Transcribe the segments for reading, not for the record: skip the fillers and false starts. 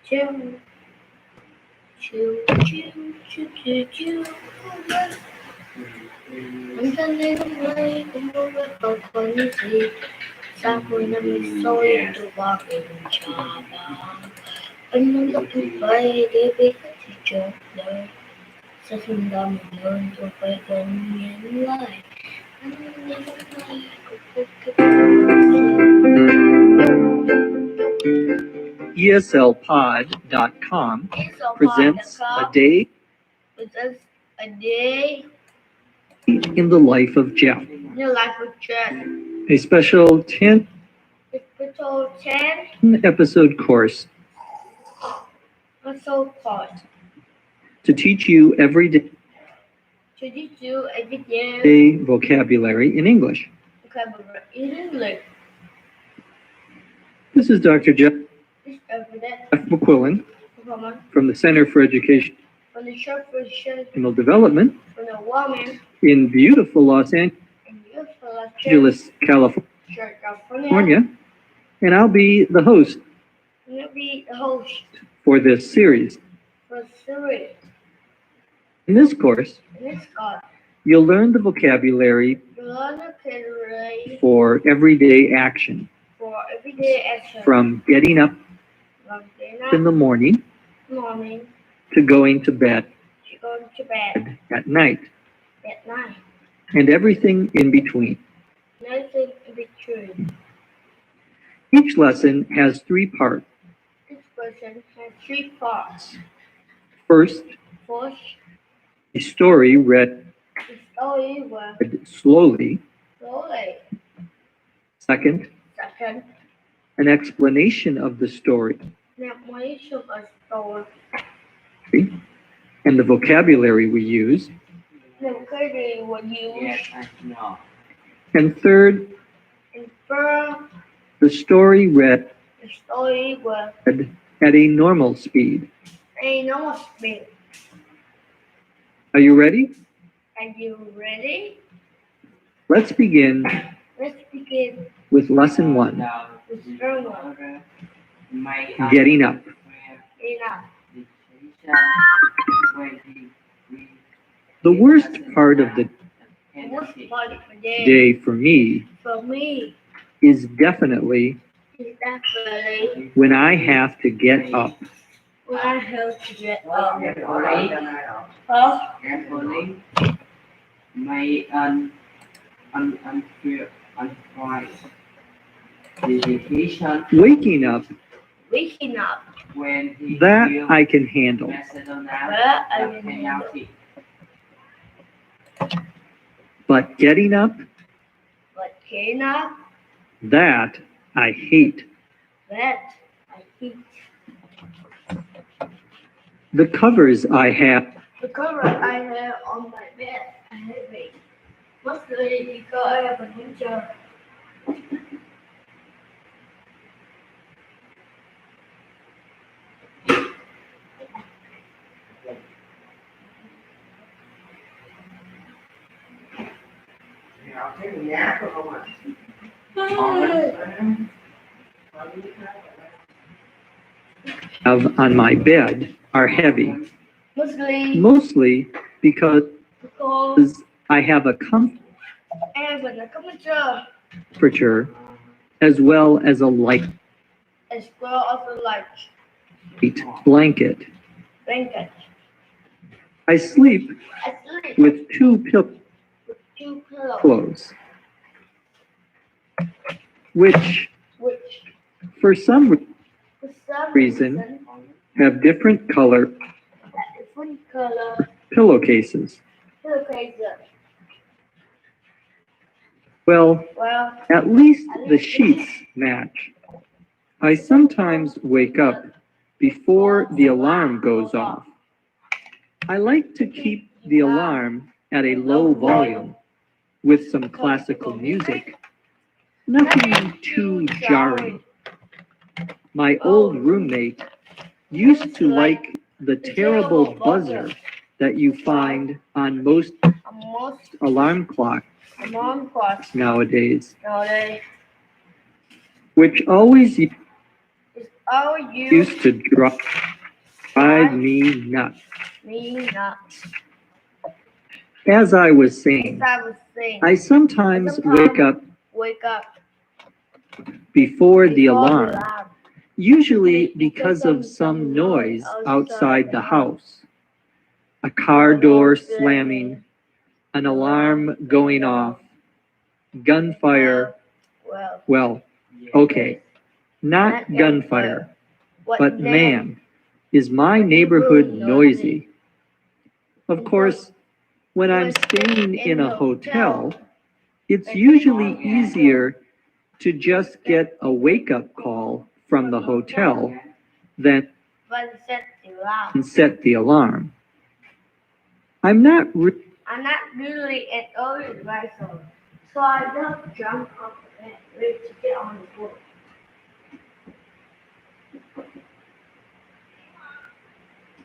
Choo, choo, choo, choo, choo, choo. Ang galing ay kumbaga pagpanisi sa apoy na may soy tuwagin tsaba. Ang laking bay, bebe ka si Chokler. Sa sundang yun, tupay ganyan lay. Ang galing ay ESLPod.com presents a day in the life of Jeff, a special 10 episode course to teach you every day vocabulary in English. This is Dr. Jeff McQuillan from the Center for Educational Development in beautiful Los Angeles, California, and I'll be the host for this series. In this course, you'll learn the vocabulary for everyday action, from getting up in the morning to going to bed at night, and everything in between. Each lesson has 3 parts. First, a story read slowly. Second, an explanation of the story and the vocabulary we use. And third, the story read at a normal speed. Are you ready? Let's begin with lesson 1, getting up. The worst part of the day for me is definitely when I have to get up. Waking up, that I can handle. But getting up, that I hate. The covers I have on my bed are heavy. Mostly because I have a new job. I'll take a nap or what? On my bed are heavy, mostly because I have a temperature as well as a light blanket. I sleep with 2 pillows, which for some reason have different color pillowcases. Well, at least the sheets match. I sometimes wake up before the alarm goes off. I like to keep the alarm at a low volume with some classical music. Nothing too jarring. My old roommate used to like the terrible buzzer that you find on most alarm clocks nowadays, which always Oh, you used to drive me nuts. me nuts. As I was As saying, I was saying, I sometimes wake up wake up before the before alarm, alarm. usually because of some noise outside the house. A car door slamming, an alarm going off, gunfire. Well, Well, okay, not gunfire, but man, is my neighborhood noisy. Of course, when I'm staying in a hotel, it's usually easier to just get a wake-up call from the hotel than but set the alarm. set the alarm. I'm not I'm not really an early riser, so I don't jump up and ready to get on the boat.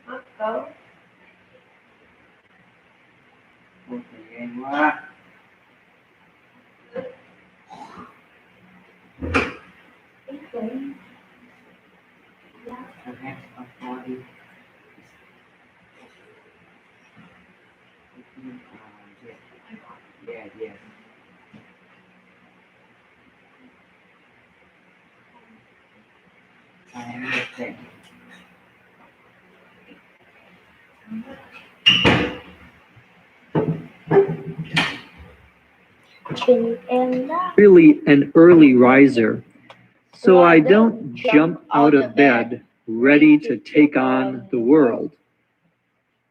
Let's go. Em quá. Yeah, yeah. I understand. really an early riser, so I don't jump out of bed ready to take on the world.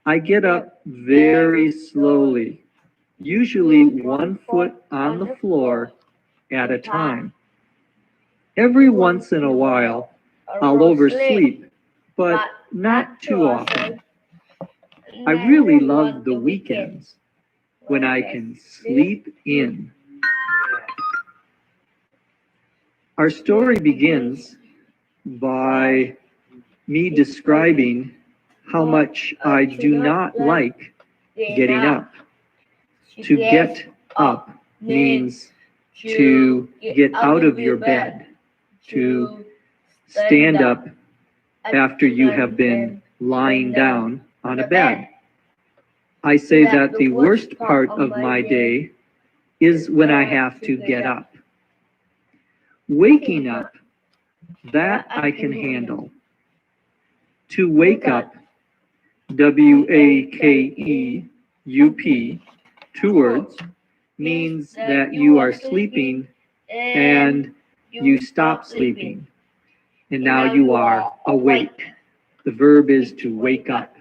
I get up very slowly, usually 1 foot on the floor at a time. Every once in a while, I'll oversleep, but not too often. I really love the weekends when I can sleep in. Our story begins by me describing how much I do not like getting up. To get up means to get out of your bed, to stand up after you have been lying down on a bed. I say that the worst part of my day is when I have to get up. Waking up, that I can handle. To wake up, W-A-K-E-U-P, 2 words, means that you are sleeping and you stop sleeping. And now you are awake. The verb is to wake up.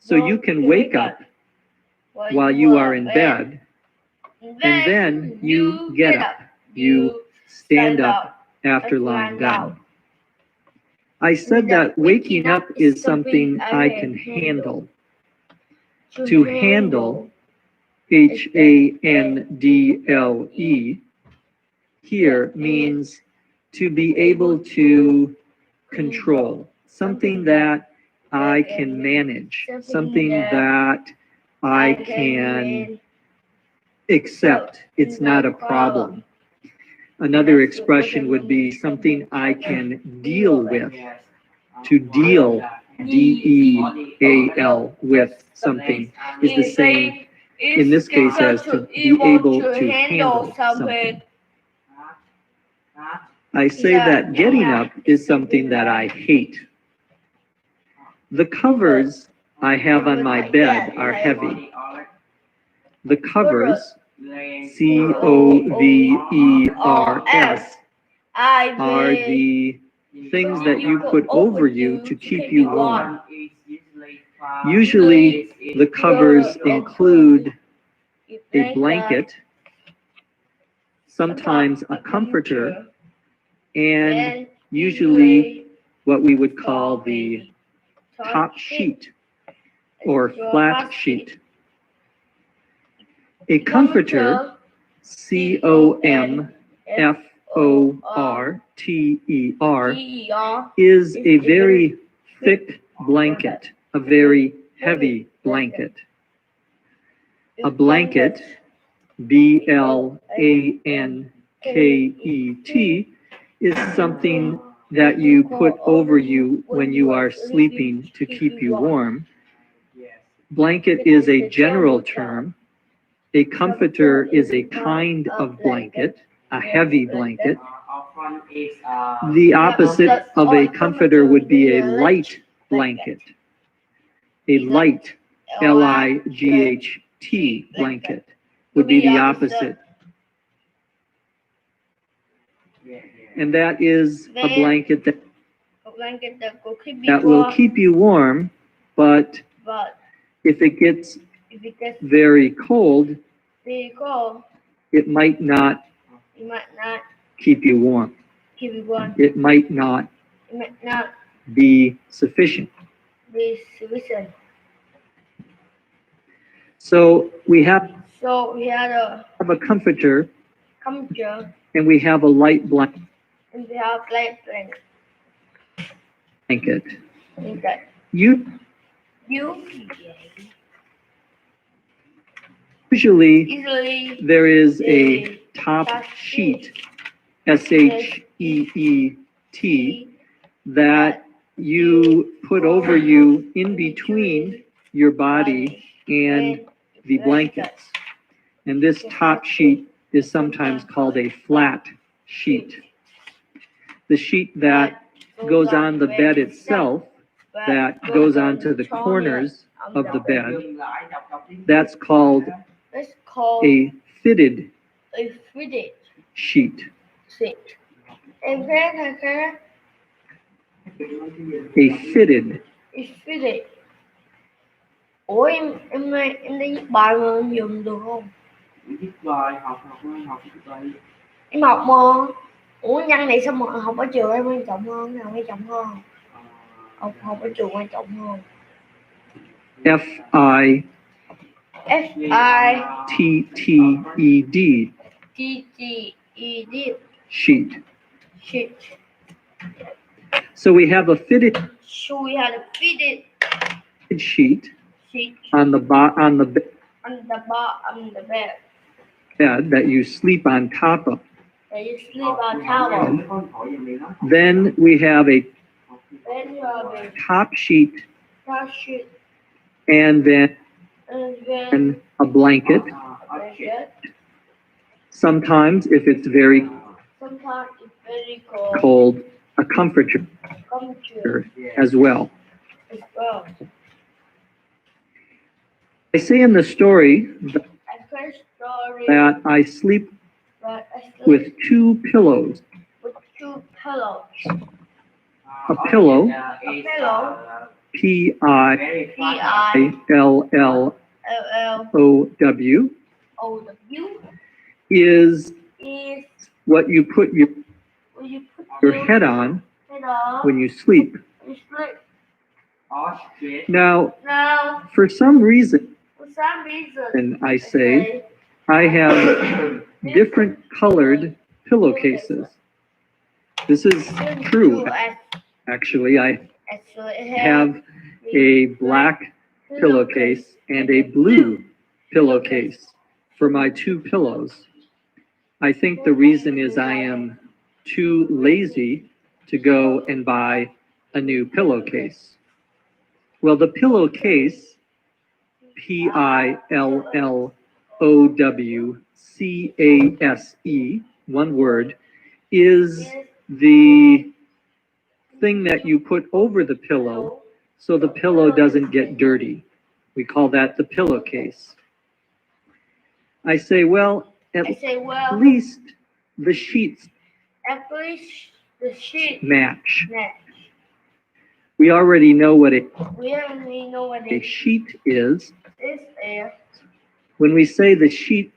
So you can wake up while you are in bed, and then you get up. You stand up after lying down. I said that waking up is something I can handle. To handle, H-A-N-D-L-E, here means to be able to control, something that I can manage, something that I can accept. It's not a problem. Another expression would be something I can deal with. To deal, D-E-A-L, with something is the same in this case as to be able to handle something. I say that getting up is something that I hate. The covers I have on my bed are heavy. The covers, C-O-V-E-R-S, are the things that you put over you to keep you warm. Usually, the covers include a blanket, sometimes a comforter, and usually what we would call the top sheet or flat sheet. A comforter, C-O-M-F-O-R-T-E-R, is a very thick blanket, a very heavy blanket. A blanket, B-L-A-N-K-E-T, is something that you put over you when you are sleeping to keep you warm. Yes. Blanket is a general term. A comforter is a kind of blanket, a heavy blanket. Often is The opposite of a comforter would be a light blanket. A light, L-I-G-H-T blanket would be the opposite. And that is a blanket that will keep you warm, but if it gets very cold, it might not keep you warm. It might not be sufficient. So we have a comforter and we have a light blanket. Usually there is a top sheet, S-H-E-E-T, that you put over you in between your body and the blankets. And this top sheet is sometimes called a flat sheet. The sheet that goes on the bed itself, that goes onto the corners of the bed, that's called a fitted sheet. A fitted. Ủa em đi viết bài mà em dùng được không? Viết bài học viết bài. Em học mà. Ủa văn này sao mà học ở trường em quan trọng hơn, nào quan trọng hơn? Học ở trường quan trọng hơn. F-I T-T-E-D. T-T-E-D. Sheet. Sheet. So we have a fitted sheet on the bed that you sleep on top of. Then we have a top sheet and then a blanket. Sometimes, if it's very cold, a comforter as well. I say in the story that I sleep with two pillows. A pillow, P-I-L-L-O-W, is what you put your head on when you sleep. Now, for some reason, and I say, I have different colored pillowcases. This is true. Actually, I have a black pillowcase and a blue pillowcase for my two pillows. I think the reason is I am too lazy to go and buy a new pillowcase. Well, the pillowcase, P-I-L-L-O-W-C-A-S-E, one word, is the thing that you put over the pillow so the pillow doesn't get dirty. We call that the pillowcase. I say, well, at least the sheets match. We already know what a sheet is. When we say the sheet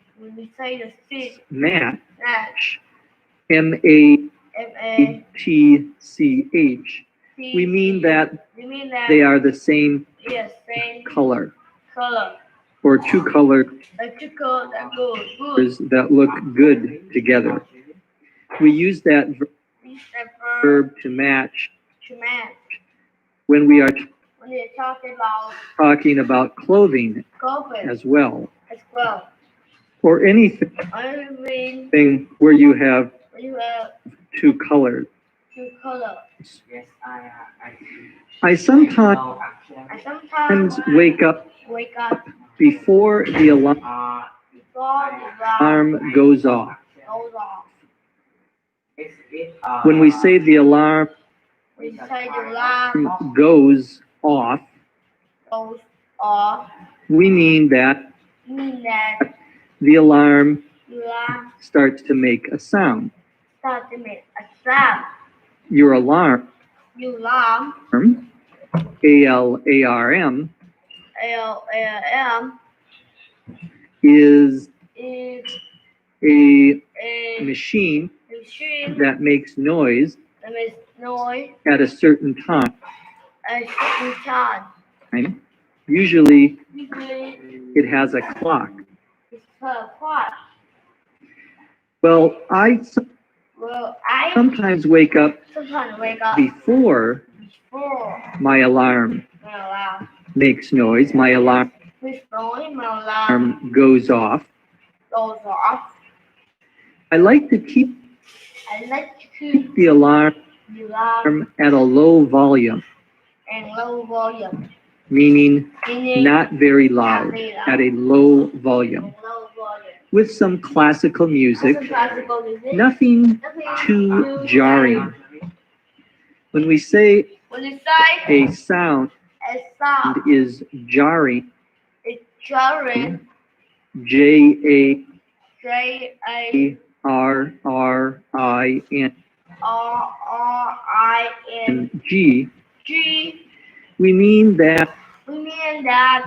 match, M-A-T-C-H, we mean that they are the same color, or two colors that look good together. We use that verb to match when we are talking about clothing as well, or anything where you have two colors. color. Yes, I sometimes I sometimes wake up wake up before the before the alarm alarm goes off. goes off. When we say the alarm We say the alarm goes off, goes off. we mean that Mean that the alarm the alarm starts to make a sound. starts to make a sound. Your alarm, Your alarm ALARM, LLM is is a a machine machine that makes noise that makes noise at a certain time. at a certain time. Usually Usually it has a clock. it's per clock. Well, I Well, I sometimes wake up sometimes wake up before before my alarm my alarm. makes noise. My alarm Before my alarm goes off. goes off. I like to keep I like to keep the alarm the alarm at a low volume, and low volume. meaning Meaning not very loud, at a low volume, low volume. with some classical music, Some classical music. nothing Nothing too jarring. When we say When you say a sound a sound, is jarring, it's jarring. J-A-R-R-I-N, RRING. G, we mean that We mean that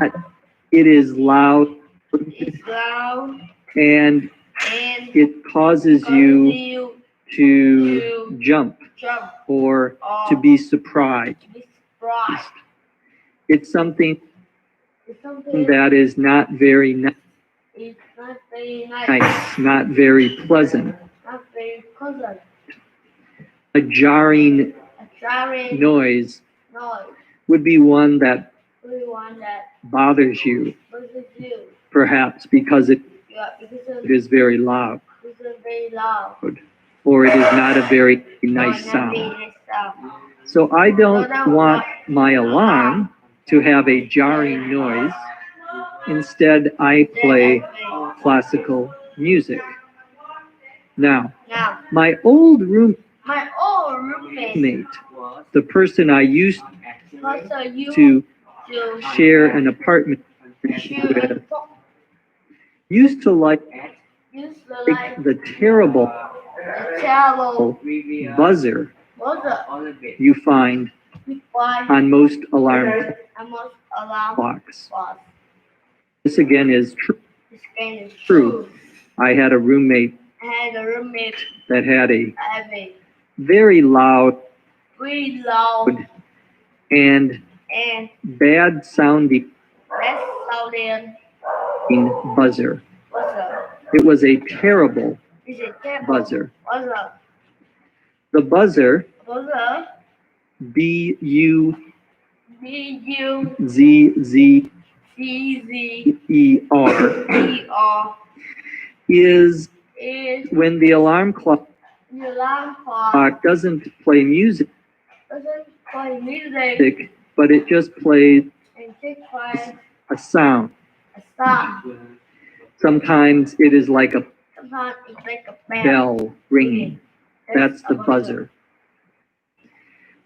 it is loud it's loud and and it causes you to jump jump or or to be surprised. to be surprised. It's something It's something that is not very it's not very nice, nice, not very pleasant. not very pleasant. A jarring A jarring noise noise. would be one that We want that bothers you, versus you. perhaps because it Yeah, because is very loud, it's very loud. or it is not a very nice Or not sound. very nice sound. So I don't want my alarm to have a jarring noise. Instead, I play classical music. Now, Now, my old my old roommate roommate, the person I used also used to to share an apartment shoot with, and used to like used to like the terrible the terrible buzzer buzzer you find before on most alarm almost alarm clocks. clock. This again is true. This game is True. true. I had a roommate I had a roommate that had a having very loud really loud and and bad sounding less sounding buzzer. buzzer. It was a terrible It's a terrible buzzer. buzzer. The buzzer, Buzzer. B-U-Z-Z-E-R, B-U-Z-Z-E-R is is when the alarm clock the alarm clock doesn't play music, doesn't play music but it just plays and just plays a sound. a sound. Sometimes it is like a Sometimes it's like a bell. bell ringing. That's the buzzer.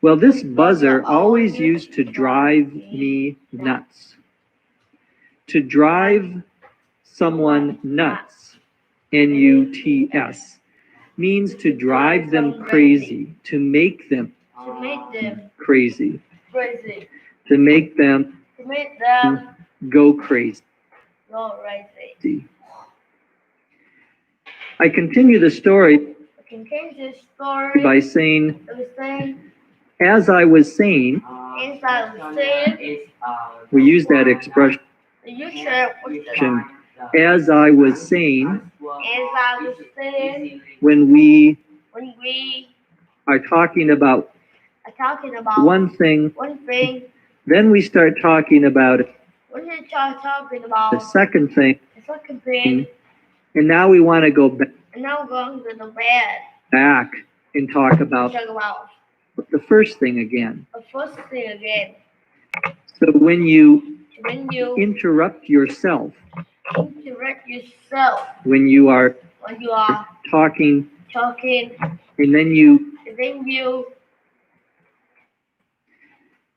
Well, this buzzer always used to drive me nuts. To drive someone nuts, N-U-T-S, means to drive them crazy, to make them To make them crazy, crazy. to make them To make them go crazy. go crazy. I continue the story I can change this story by saying, by saying, as I was saying, inside the saying, we use that expression, you share with them. as I was saying, As I was saying, when we when we are talking about are talking about one thing, then we start talking about when we start talking about the second thing, the second thing, and now we want to go and now we're going to the bed back and talk about talk about the first thing again. The first thing again. So when you When you interrupt yourself, interrupt yourself, when you are when you are talking, talking, and then you,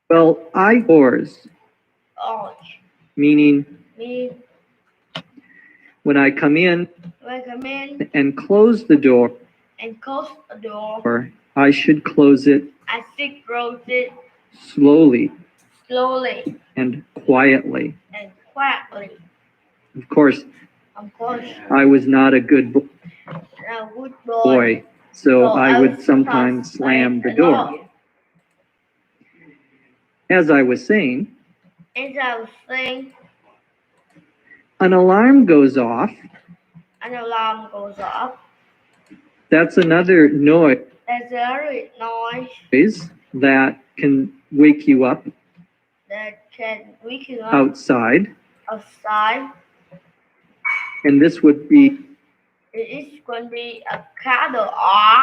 well, I doors, orange, meaning me, when I come in recommend, and close the door, and close the door. or I should close it I think close it slowly slowly and quietly. and quietly. Of course, Of course, I was not a good a good boy. boy, so I would sometimes slam the door. As I was saying, As I was saying, an alarm goes off. an alarm goes off. That's another noise There's a noise that can wake you up that can wake you up outside. outside. And this would be It is going to be a cattle off.